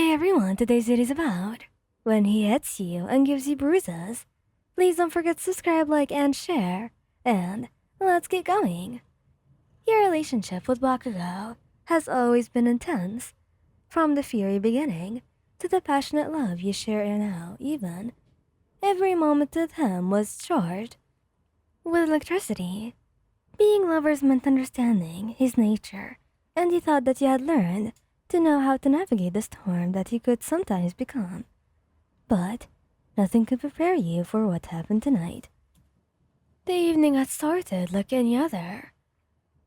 Hi everyone, today's video is about when he hits you and gives you bruises. Please don't forget to subscribe, like, and share. And let's get going. Your relationship with Bakugou has always been intense, from the fiery beginning to the passionate love you share now. Even every moment with him was charged with electricity. Being lovers meant understanding his nature, and you thought that you had learned to know how to navigate the storm that he could sometimes become. But nothing could prepare you for what happened tonight. The evening had started like any other.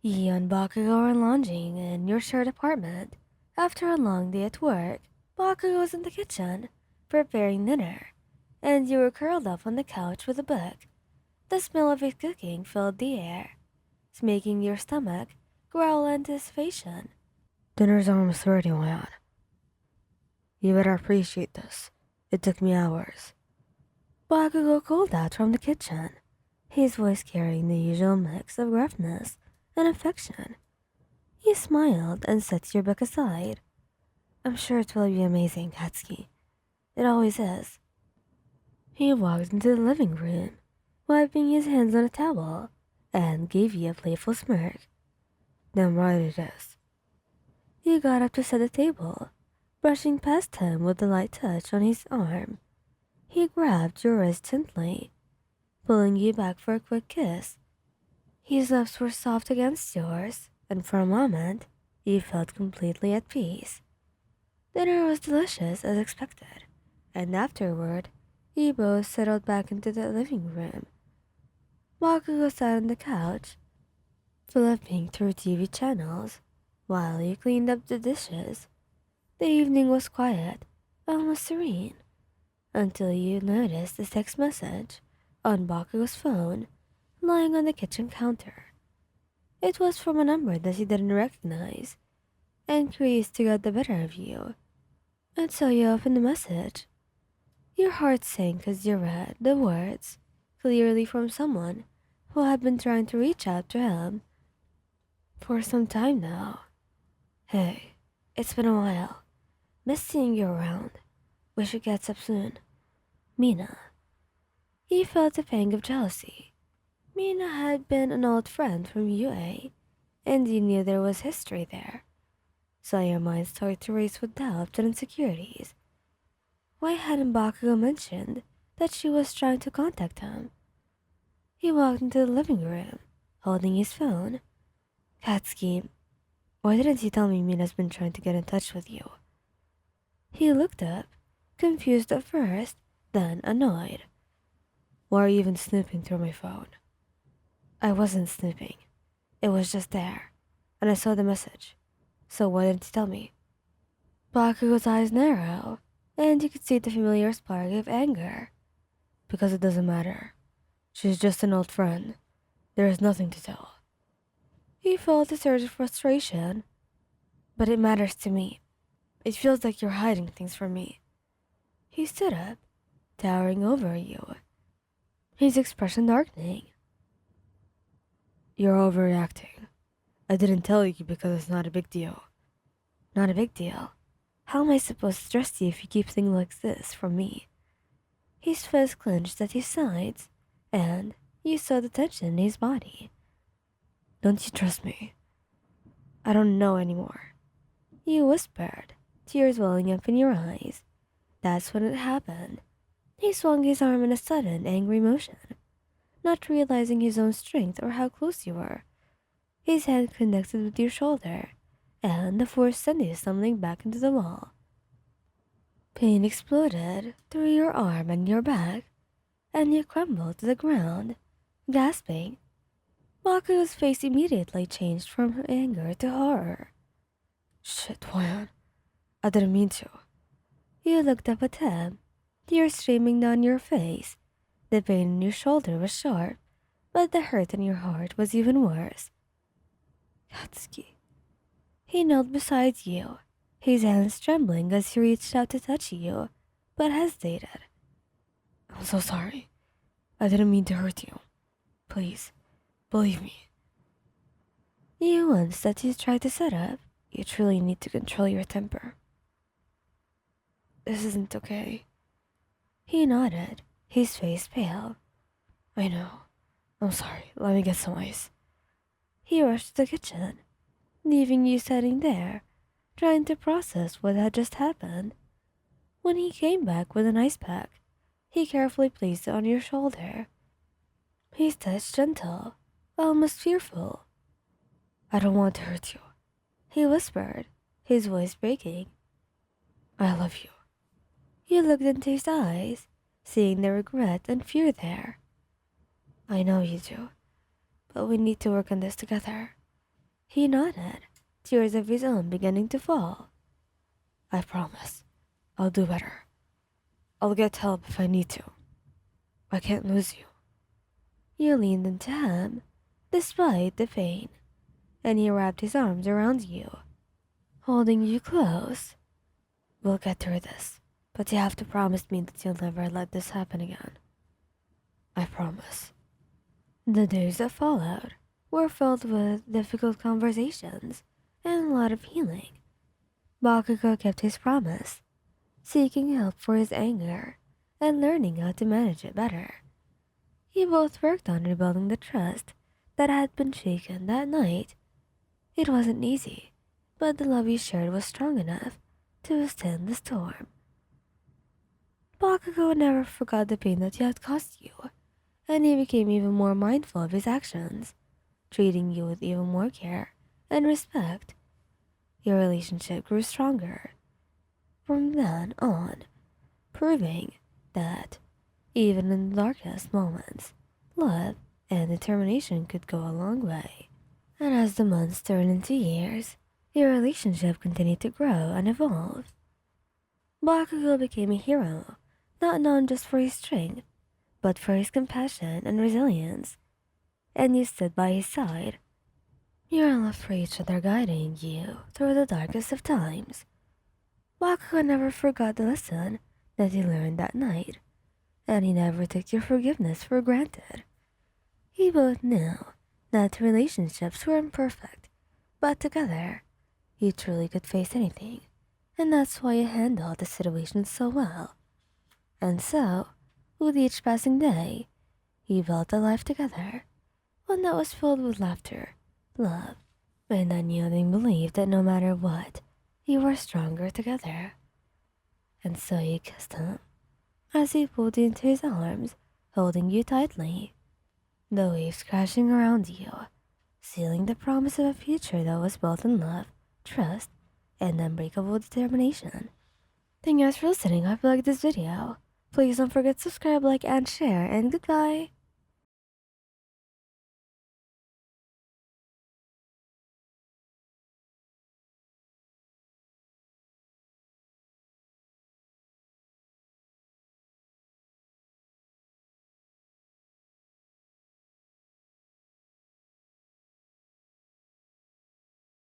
You and Bakugo were lounging in your shared apartment. After a long day at work, Bakugo was in the kitchen, preparing dinner, and you were curled up on the couch with a book. The smell of his cooking filled the air, making your stomach growl in anticipation. Dinner's almost ready, Wyan. You better appreciate this. It took me hours. Bakugo called out from the kitchen, his voice carrying the usual mix of gruffness and affection. He smiled and set your book aside. I'm sure it will be amazing, Katsuki. It always is. He walked into the living room, wiping his hands on a towel, and gave you a playful smirk. Damn right it is. You got up to set the table, brushing past him with a light touch on his arm. He grabbed your wrist gently, pulling you back for a quick kiss. His lips were soft against yours, and for a moment, you felt completely at peace. Dinner was delicious as expected, and afterward, you both settled back into the living room. Bakugo sat on the couch, flipping through TV channels, while you cleaned up the dishes. The evening was quiet, almost serene, until you noticed a text message on Bakugo's phone lying on the kitchen counter. It was from a number that you didn't recognize, and curious to get the better of you. And so you opened the message. Your heart sank as you read the words, clearly from someone who had been trying to reach out to him for some time now. Hey, it's been a while. Miss seeing you around. We should catch up soon. Mina. He felt a pang of jealousy. Mina had been an old friend from UA, and you knew there was history there. So your mind started to race with doubts and insecurities. Why hadn't Bakugo mentioned that she was trying to contact him? He walked into the living room, holding his phone. Katsuki, why didn't you tell me Mina's been trying to get in touch with you? He looked up, confused at first, then annoyed. Why are you even snooping through my phone? I wasn't snooping. It was just there, and I saw the message. So why didn't you tell me? Bakugo's eyes narrowed, and you could see the familiar spark of anger. Because it doesn't matter. She's just an old friend. There is nothing to tell. He felt a surge of frustration. But it matters to me. It feels like you're hiding things from me. He stood up, towering over you, his expression darkening. You're overreacting. I didn't tell you because it's not a big deal. Not a big deal. How am I supposed to trust you if you keep things like this from me? His fist clenched at his sides, and you saw the tension in his body. Don't you trust me? I don't know anymore. You whispered, tears welling up in your eyes. That's when it happened. He swung his arm in a sudden, angry motion, not realizing his own strength or how close you were. His hand connected with your shoulder, and the force sent you stumbling back into the wall. Pain exploded through your arm and your back, and you crumbled to the ground, gasping. Bakugo's face immediately changed from anger to horror. Shit, Wyan. I didn't mean to. You looked up at him, tears streaming down your face. The pain in your shoulder was sharp, but the hurt in your heart was even worse. Katsuki. He knelt beside you, his hands trembling as he reached out to touch you, but hesitated. I'm so sorry. I didn't mean to hurt you. Please, believe me. You once that you tried to set up, you truly need to control your temper. this isn't okay. He nodded, his face pale. I know. I'm sorry. Let me get some ice. He rushed to the kitchen, leaving you sitting there, trying to process what had just happened. When he came back with an ice pack, he carefully placed it on your shoulder. His touch gentle, almost fearful. I don't want to hurt you, He whispered, his voice breaking. I love you. You looked into his eyes, seeing the regret and fear there. I know you do, but we need to work on this together. He nodded, tears of his own beginning to fall. I promise. I'll do better. I'll get help if I need to. I can't lose you. You leaned into him, despite the pain, and he wrapped his arms around you, holding you close. We'll get through this, but you have to promise me that you'll never let this happen again. I promise. The days that followed were filled with difficult conversations and a lot of healing. Bakugou kept his promise, seeking help for his anger and learning how to manage it better. You both worked on rebuilding the trust that had been shaken that night. It wasn't easy, but the love you shared was strong enough to withstand the storm. Bakugou never forgot the pain that he had caused you, and he became even more mindful of his actions, treating you with even more care and respect. Your relationship grew stronger from then on, proving that even in the darkest moments, love and determination could go a long way. And as the months turned into years, your relationship continued to grow and evolve. Bakugou became a hero, not known just for his strength, but for his compassion and resilience, and you stood by his side. Your love for each other guiding you through the darkest of times. Bakugou never forgot the lesson that he learned that night, and he never took your forgiveness for granted. You both knew that relationships were imperfect, but together, you truly could face anything, and that's why you handled the situation so well. And so, with each passing day, you built a life together, one that was filled with laughter, love, and unyielding belief that no matter what, you were stronger together. And so you kissed him, as he pulled you into his arms, holding you tightly, the waves crashing around you, sealing the promise of a future that was built in love, trust, and unbreakable determination. Thank you guys for listening. I hope you liked this video. Please don't forget to subscribe, like, and share, and goodbye!